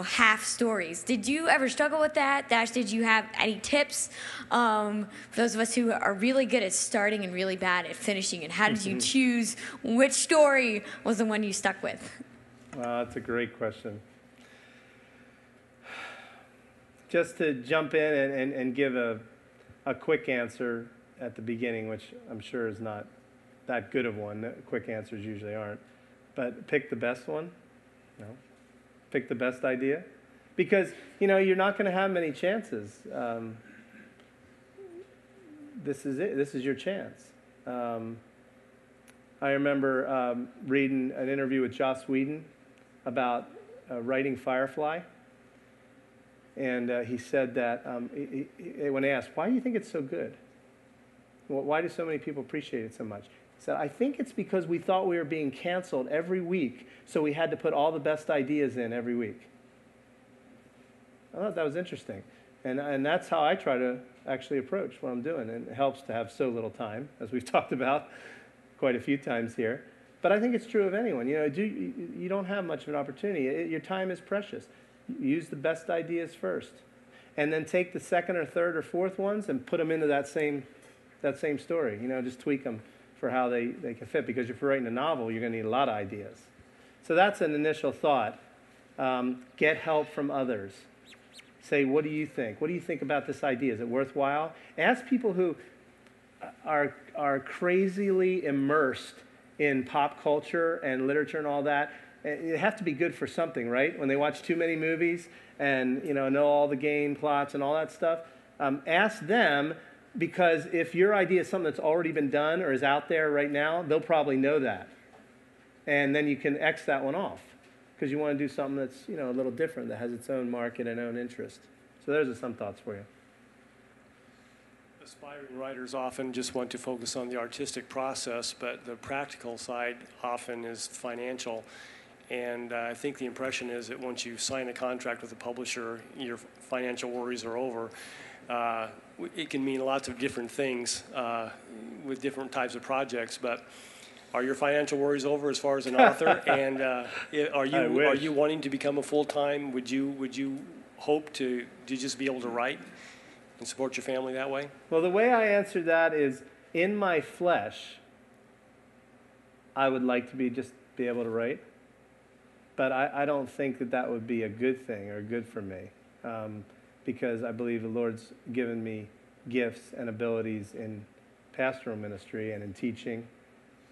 Speaker 7: half stories. Did you ever struggle with that? Did you have any tips for those of us who are really good at starting and really bad at finishing? And how did you choose which story was the one you stuck with?
Speaker 3: Well, that's a great question. Just to jump in and give a quick answer at the beginning, which I'm sure is not that good of one. Quick answers usually aren't. But pick the best one? No. Pick the best idea? Because, you're not going to have many chances. This is it. This is your chance. I remember reading an interview with Joss Whedon about writing Firefly. And he said that when asked, why do you think it's so good? Why do so many people appreciate it so much? He said, I think it's because we thought we were being canceled every week, so we had to put all the best ideas in every week. I thought that was interesting. And that's how I try to actually approach what I'm doing. And it helps to have so little time, as we've talked about quite a few times here. But I think it's true of anyone. You don't have much of an opportunity. Your time is precious. Use the best ideas first. And then take the second or third or fourth ones and put them into that same story. Just tweak them for how they can fit. Because if you're writing a novel, you're going to need a lot of ideas. So that's an initial thought. Get help from others. Say, what do you think? What do you think about this idea? Is it worthwhile? Ask people who are crazily immersed in pop culture and literature and all that. It has to be good for something, right? When they watch too many movies and know all the game plots and all that stuff, ask them, because if your idea is something that's already been done or is out there right now, they'll probably know that. And then you can X that one off, because you want to do something that's a little different, that has its own market and own interest. So those are some thoughts for you.
Speaker 5: Aspiring writers often just want to focus on the artistic process, but the practical side often is financial. And I think the impression is that once you sign a contract with a publisher, your financial worries are over. It can mean lots of different things with different types of projects, but are your financial worries over as far as an author? And are you wanting to become a full-time? Would you hope to just be able to write and support your family that way?
Speaker 3: Well, the way I answered that is, in my flesh, I would like to be able to write. But I don't think that would be a good thing or good for me, because I believe the Lord's given me gifts and abilities in pastoral ministry and in teaching,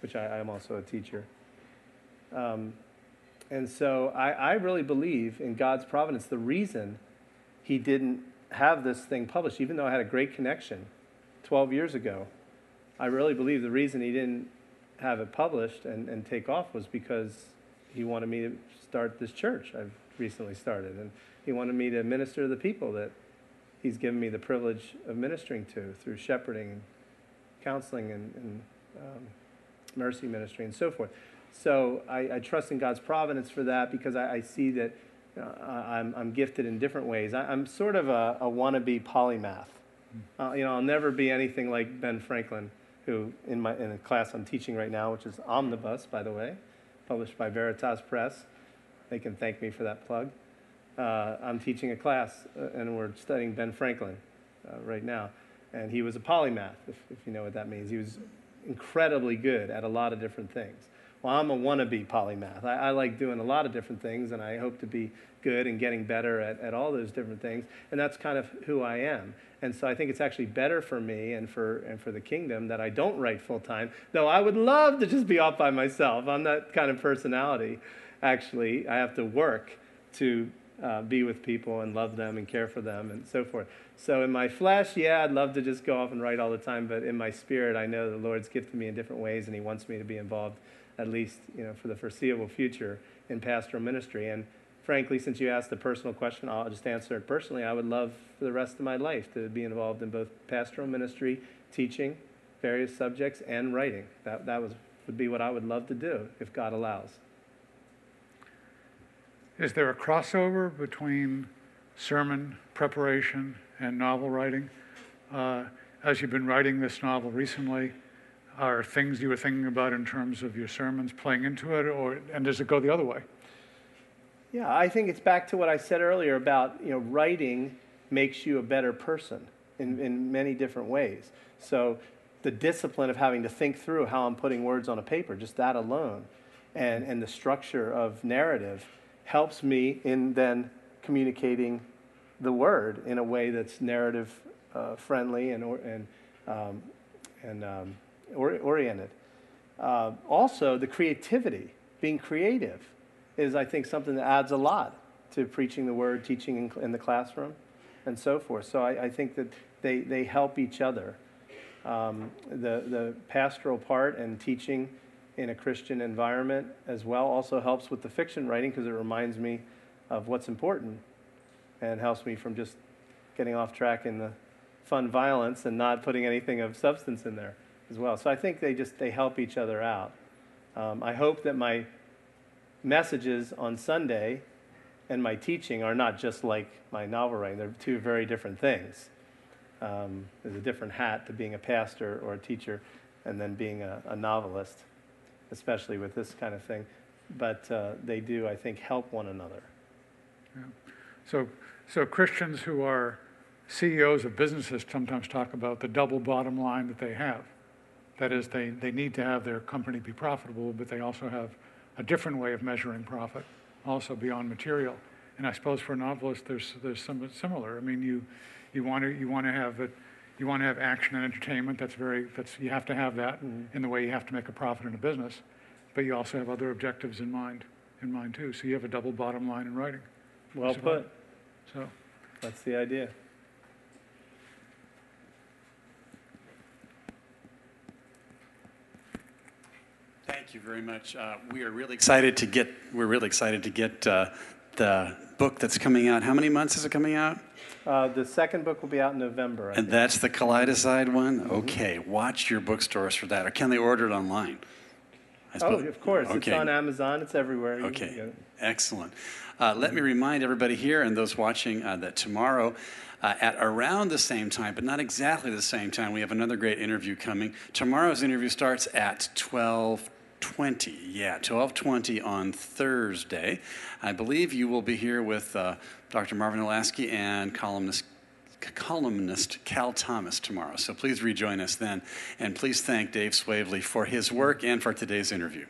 Speaker 3: which I am also a teacher. And so I really believe in God's providence. The reason he didn't have this thing published, even though I had a great connection 12 years ago, I really believe the reason he didn't have it published and take off was because he wanted me to start this church I've recently started. And he wanted me to minister to the people that he's given me the privilege of ministering to through shepherding and counseling and mercy ministry and so forth. So I trust in God's providence for that because I see that I'm gifted in different ways. I'm sort of a wannabe polymath. I'll never be anything like Ben Franklin, who in a class I'm teaching right now, which is Omnibus, by the way, published by Veritas Press. They can thank me for that plug. I'm teaching a class, and we're studying Ben Franklin right now. And he was a polymath, if you know what that means. He was incredibly good at a lot of different things. Well, I'm a wannabe polymath. I like doing a lot of different things, and I hope to be good and getting better at all those different things. And that's kind of who I am. And so I think it's actually better for me and for the kingdom that I don't write full time, though I would love to just be off by myself. I'm that kind of personality. Actually, I have to work to be with people and love them and care for them and so forth. So in my flesh, yeah, I'd love to just go off and write all the time, but in my spirit, I know the Lord's gifted me in different ways, and he wants me to be involved, at least for the foreseeable future, in pastoral ministry. And frankly, since you asked the personal question, I'll just answer it personally. I would love for the rest of my life to be involved in both pastoral ministry, teaching various subjects, and writing. That would be what I would love to do if God allows.
Speaker 2: Is there a crossover between sermon preparation and novel writing? As you've been writing this novel recently, are things you were thinking about in terms of your sermons playing into it, and does it go the other way?
Speaker 3: Yeah, I think it's back to what I said earlier about writing makes you a better person in many different ways. So the discipline of having to think through how I'm putting words on a paper, just that alone, and the structure of narrative helps me in then communicating the word in a way that's narrative friendly and oriented. Also, the creativity, being creative, is I think something that adds a lot to preaching the word, teaching in the classroom, and so forth. So I think that they help each other. The pastoral part and teaching in a Christian environment as well also helps with the fiction writing because it reminds me of what's important and helps me from just getting off track in the fun violence and not putting anything of substance in there as well. So I think they help each other out. I hope that my messages on Sunday and my teaching are not just like my novel writing. They're two very different things. There's a different hat to being a pastor or a teacher and then being a novelist, especially with this kind of thing. But they do, I think, help one another.
Speaker 2: Yeah. So Christians who are CEOs of businesses sometimes talk about the double bottom line that they have. That is, they need to have their company be profitable, but they also have a different way of measuring profit, also beyond material. And I suppose for a novelist, there's something similar. I mean, you want to have action and entertainment. You have to have that in the way you have to make a profit in a business, but you also have other objectives in mind too. So you have a double bottom line in writing.
Speaker 3: Well put.
Speaker 2: So
Speaker 3: that's the idea.
Speaker 1: Thank you very much. We're really excited to get the book that's coming out. How many months is it coming out?
Speaker 3: The second book will be out in November.
Speaker 1: And that's the Kaleidocide one? Mm-hmm. Okay, watch your bookstores for that. Or can they order it online?
Speaker 3: Of course.
Speaker 1: Okay.
Speaker 3: It's on Amazon. It's everywhere.
Speaker 1: Okay, excellent. Let me remind everybody here and those watching that tomorrow at around the same time, but not exactly the same time, we have another great interview coming. Tomorrow's interview starts at 12:20. Yeah, 12:20 on Thursday. I believe you will be here with Dr. Marvin Olasky and columnist Cal Thomas tomorrow. So please rejoin us then. And please thank Dave Swavely for his work and for today's interview.